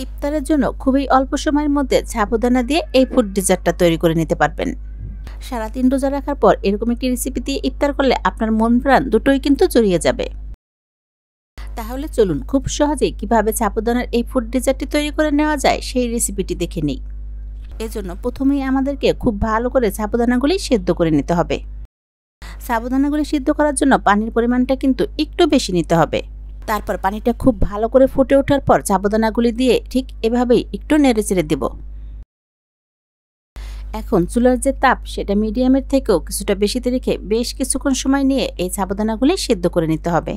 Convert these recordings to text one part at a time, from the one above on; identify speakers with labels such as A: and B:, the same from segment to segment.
A: ইফতারের জন্য খুবই অল্প সময়ের মধ্যে সাবুদানা দিয়ে এই ফুড ডেজার্টটা তৈরি করে নিতে পারবেন। সারাদিন রোজা রাখার পর এরকম একটি রেসিপি দিয়ে ইফতার করলে আপনার মন প্রাণ দুটোই কিন্তু জড়িয়ে যাবে। তাহলে চলুন খুব সহজেই কিভাবে সাবুদানার এই ফুড ডেজার্টটি তৈরি করে নেওয়া যায় সেই রেসিপিটি দেখে নিই। এজন্য প্রথমেই আমাদেরকে খুব ভালো করে সাবুদানাগুলি সেদ্ধ করে নিতে হবে। সাবুদানাগুলি সিদ্ধ করার জন্য পানির পরিমাণটা কিন্তু একটু বেশি নিতে হবে। তারপর পানিটা খুব ভালো করে ফুটে ওঠার পর সাবুদানাগুলি দিয়ে ঠিক এভাবেই একটু নেড়েচেড়ে দেব। এখন চুলার যে তাপ সেটা মিডিয়ামের থেকেও কিছুটা বেশিতে রেখে বেশ কিছুক্ষণ সময় নিয়ে এই সাবুদানাগুলি সিদ্ধ করে নিতে হবে।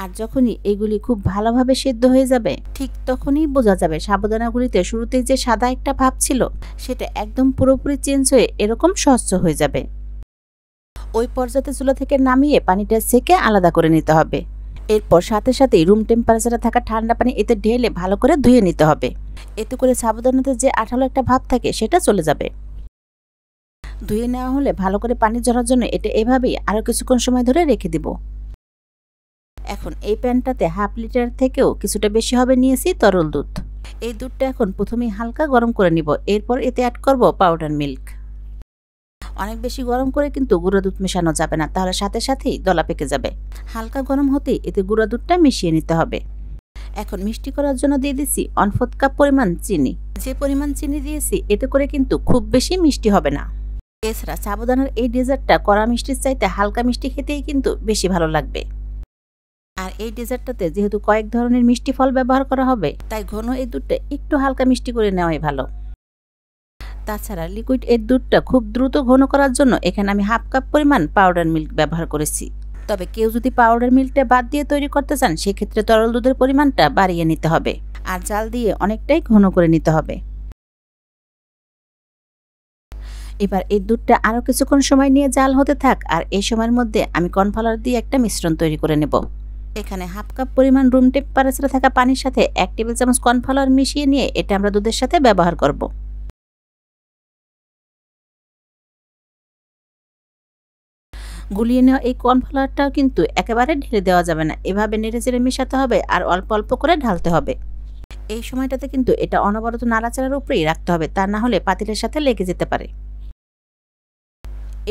A: আর যখনই এগুলি খুব ভালোভাবে সিদ্ধ হয়ে যাবে ঠিক তখনই বোঝা যাবে সাবুদানাগুলিতে শুরুতেই যে সাদা একটা ভাব ছিল সেটা একদম পুরোপুরি চেঞ্জ হয়ে এরকম স্বচ্ছ হয়ে যাবে। ওই পর্যায়ে চুলা থেকে নামিয়ে পানিটা সেকে আলাদা করে নিতে হবে। এরপর সাথে সাথেই রুম টেম্পারেচারে থাকা ঠান্ডা পানি এতে ঢেলে ভালো করে ধুয়ে নিতে হবে। এতে করে সাবুদানাতে যে আঠালো একটা ভাব থাকে সেটা চলে যাবে। ধুয়ে নেওয়া হলে ভালো করে পানি ঝরার জন্য এটা এভাবেই আরও কিছুক্ষণ সময় ধরে রেখে দিব। এখন এই প্যানটাতে হাফ লিটার থেকেও কিছুটা বেশি হবে নিয়েছি তরল দুধ। এই দুধটা এখন প্রথমেই হালকা গরম করে নিব। এরপর এতে অ্যাড করব পাউডার মিল্ক। অনেক বেশি গরম করে কিন্তু গুঁড়া দুধ মেশানো যাবে না, তাহলে সাথে সাথেই দলা পেকে যাবে। হালকা গরম হতেই এতে গুঁড়া দুধটা মিশিয়ে নিতে হবে। এখন মিষ্টি করার জন্য দিয়ে দিচ্ছি 1/4 কাপ পরিমাণ চিনি। যে পরিমাণ চিনি দিয়েছি এতে করে কিন্তু খুব বেশি মিষ্টি হবে না। এছাড়া সাবুদানার এই ডেজার্টটা কড়া মিষ্টির চাইতে হালকা মিষ্টি খেতেই কিন্তু বেশি ভালো লাগবে। আর এই ডেজার্টটাতে যেহেতু কয়েক ধরনের মিষ্টি ফল ব্যবহার করা হবে তাই ঘন এই দুধটা একটু হালকা মিষ্টি করে নেওয়াই ভালো। তাছাড়া লিকুইড এর দুধটা খুব দ্রুত ঘন করার জন্য এখানে আমি হাফ কাপ পরিমাণ পাউডার মিল্ক ব্যবহার করেছি। তবে কেউ যদি পাউডার মিল্কটা বাদ দিয়ে তৈরি করতে চান সেক্ষেত্রে তরল দুধের পরিমাণটা বাড়িয়ে নিতে হবে আর জাল দিয়ে অনেকটাই ঘন করে নিতে হবে। এবার এই দুধটা আরও কিছুক্ষণ সময় নিয়ে জাল হতে থাক, আর এই সময়ের মধ্যে আমি কর্নফ্লাওয়ার দিয়ে একটা মিশ্রণ তৈরি করে নেব। এখানে হাফ কাপ পরিমাণ রুম টেম্পারেচারে থাকা পানির সাথে 1 টেবিল চামচ কর্নফ্লাওয়ার মিশিয়ে নিয়ে এটা আমরা দুধের সাথে ব্যবহার করব। গুলিয়ে নেওয়া এই কর্নফ্লাওয়ারটাও কিন্তু একেবারে ঢেলে দেওয়া যাবে না, এভাবে নেড়েচেড়ে মেশাতে হবে আর অল্প অল্প করে ঢালতে হবে। এই সময়টাতে কিন্তু এটা অনবরত নাড়াচাড়ার উপরেই রাখতে হবে, তা না হলে পাতিলের সাথে লেগে যেতে পারে।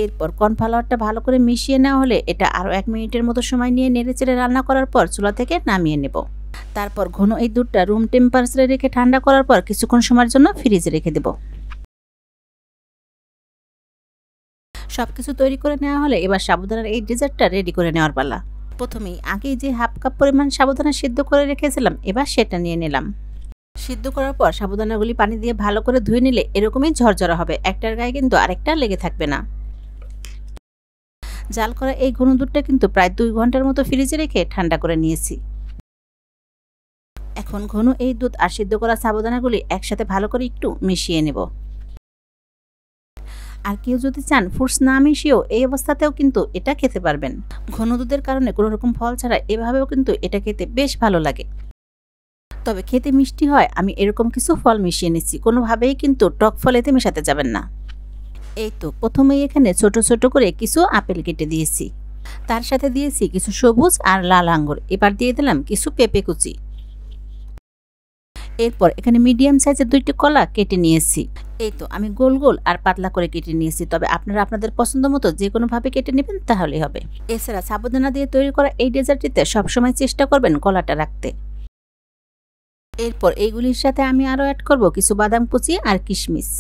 A: এরপর কর্নফ্লাওয়ারটা ভালো করে মিশিয়ে নেওয়া হলে এটা আরও 1 মিনিটের মতো সময় নিয়ে নেড়েচেড়ে রান্না করার পর চুলা থেকে নামিয়ে নেব। তারপর ঘন এই দুধটা রুম টেম্পারেচারে রেখে ঠান্ডা করার পর কিছুক্ষণ সময়ের জন্য ফ্রিজে রেখে দেব। সবকিছু তৈরি করে নেওয়া হলে এবার সাবুদানার এই ডেজার্টটা রেডি করে নেওয়ার পালা। প্রথমেই আগেই যে হাফ কাপ পরিমাণ সাবুদানা সিদ্ধ করে রেখেছিলাম এবার সেটা নিয়ে নিলাম। সিদ্ধ করার পর সাবুদানাগুলি পানি দিয়ে ভালো করে ধুয়ে নিলে এরকমই ঝরঝরা হবে, একটার গায়ে কিন্তু আরেকটা লেগে থাকবে না। জাল করা এই ঘন দুধটা কিন্তু প্রায় 2 ঘন্টার মতো ফ্রিজে রেখে ঠান্ডা করে নিয়েছি। এখন ঘন এই দুধ আর সিদ্ধ করা সাবুদানাগুলি একসাথে ভালো করে একটু মিশিয়ে নেব। আর কেউ যদি চান ফ্রুটস না মিশিয়েও এই অবস্থাতেও কিন্তু এটা খেতে পারবেন। ঘন দুধের কারণে কোনো রকম ফল ছাড়া এভাবেও কিন্তু এটা খেতে বেশ ভালো লাগে। তবে খেতে মিষ্টি হয় আমি এরকম কিছু ফল মিশিয়ে নিচ্ছি, কোনোভাবেই কিন্তু টক ফল এতে মেশাতে যাবেন না। এই তো প্রথমেই এখানে ছোট ছোট করে কিছু আপেল কেটে দিয়েছি, তার সাথে দিয়েছি কিছু সবুজ আর লাল আঙ্গুর, এবার দিয়ে দিলাম কিছু পেঁপে কুচি। এরপর এখানে মিডিয়াম সাইজের 2টি কলা কেটে নিয়েছি। এই তো আমি গোল গোল আর পাতলা করে কেটে নিয়েছি, তবে আপনারা আপনাদের পছন্দ মতো যে কোনোভাবে কেটে নেবেন তাহলেই হবে। এছাড়া সাবুদানা দিয়ে তৈরি করা এই ডেজার্টটিতে সবসময় চেষ্টা করবেন কলাটা রাখতে। এরপর এইগুলির সাথে আমি আরও অ্যাড করব কিছু বাদাম কুচি আর কিশমিশ।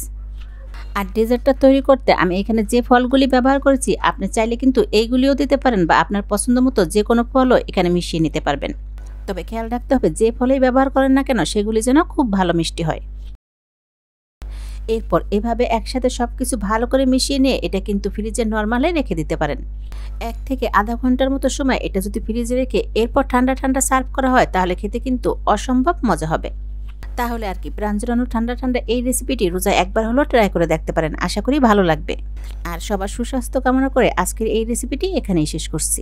A: আর ডেজার্টটা তৈরি করতে আমি এখানে যে ফলগুলি ব্যবহার করেছি আপনি চাইলে কিন্তু এইগুলিও দিতে পারেন বা আপনার পছন্দ মতো যে কোনো ফলও এখানে মিশিয়ে নিতে পারবেন। তবে খেয়াল রাখতে হবে যে ফলেই ব্যবহার করেন না কেন সেগুলি যেন খুব ভালো মিষ্টি হয়। এরপর এভাবে একসাথে সবকিছু ভালো করে মিশিয়ে নিয়ে এটা কিন্তু ফ্রিজে নরমালে রেখে দিতে পারেন। 1 থেকে আধা ঘন্টার মতো সময় এটা যদি ফ্রিজে রেখে এরপর ঠান্ডা ঠান্ডা সার্ভ করা হয় তাহলে খেতে কিন্তু অসম্ভব মজা হবে। তাহলে আর কি, প্রাণ জুড়ানো ঠান্ডা ঠান্ডা এই রেসিপিটি রোজায় একবার হলেও ট্রাই করে দেখতে পারেন, আশা করি ভালো লাগবে। আর সবার সুস্বাস্থ্য কামনা করে আজকের এই রেসিপিটি এখানেই শেষ করছি।